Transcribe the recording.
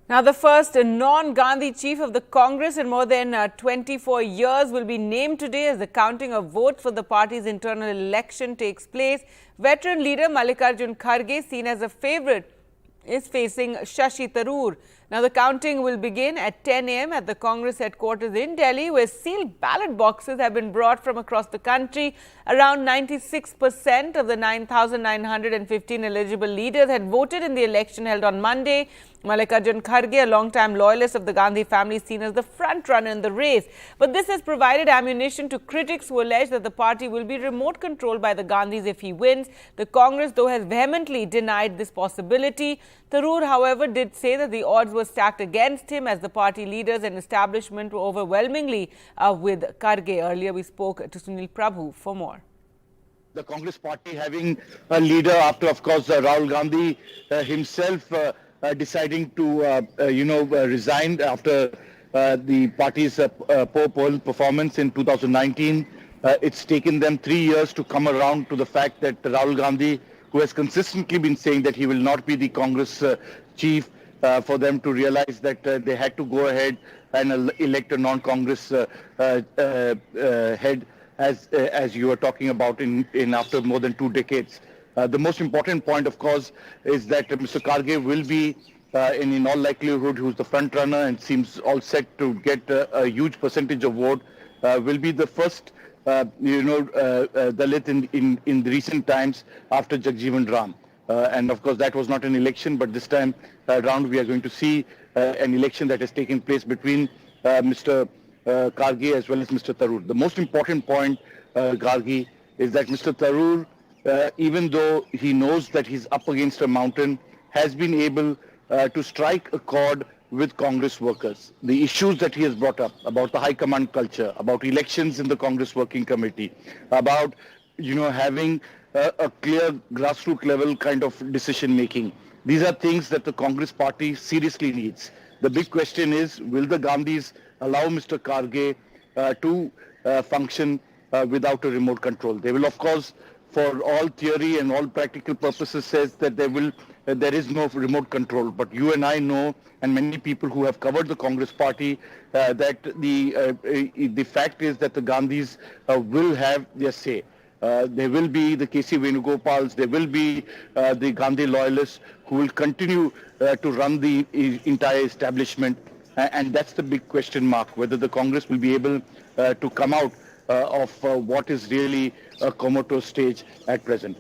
Now, the first non-Gandhi chief of the Congress in more than 24 years will be named today as the counting of votes for the party's internal election takes place. Veteran leader Mallikarjun Kharge, seen as a favourite, is facing Shashi Tharoor. Now, the counting will begin at 10 a.m. at the Congress headquarters in Delhi, where sealed ballot boxes have been brought from across the country. Around 96% of the 9,915 eligible leaders had voted in the election held on Monday. Mallikarjun Kharge, a long-time loyalist of the Gandhi family, is seen as the front-runner in the race. But this has provided ammunition to critics who allege that the party will be remote controlled by the Gandhis if he wins. The Congress, though, has vehemently denied this possibility. Tharoor, however, did say that the odds were stacked against him as the party leaders and establishment were overwhelmingly with Kharge. Earlier, we spoke to Sunil Prabhu for more. The Congress party having a leader after, of course, Rahul Gandhi himself deciding to, resign after the party's poor poll performance in 2019. It's taken them 3 years to come around to the fact that Rahul Gandhi, who has consistently been saying that he will not be the Congress chief, for them to realize that they had to go ahead and elect a non-Congress head, as you were talking about in after more than 2 decades. The most important point, of course, is that Mr. Kharge will be, in all likelihood, who's the front runner and seems all set to get a huge percentage of vote, will be the first, Dalit in the recent times after Jagjeevan Ram. And of course, that was not an election, but this time around we are going to see an election that has taken place between Mr. Kharge as well as Mr. Tharoor. The most important point, Kharge, is that Mr. Tharoor, even though he knows that he's up against a mountain, has been able to strike a chord with Congress workers. The issues that he has brought up about the high command culture, about elections in the Congress Working Committee, about having a clear grassroots level kind of decision making. These are things that the Congress party seriously needs. The big question is, will the Gandhis allow Mr. Kharge to function without a remote control? They will, of course, for all theory and all practical purposes, says that there is no remote control. But you and I know, and many people who have covered the Congress party, that the fact is that the Gandhis will have their say. There will be the K.C. Venugopals, there will be the Gandhi loyalists who will continue to run the entire establishment. And that's the big question mark, whether the Congress will be able to come out of what is really a comatose stage at present.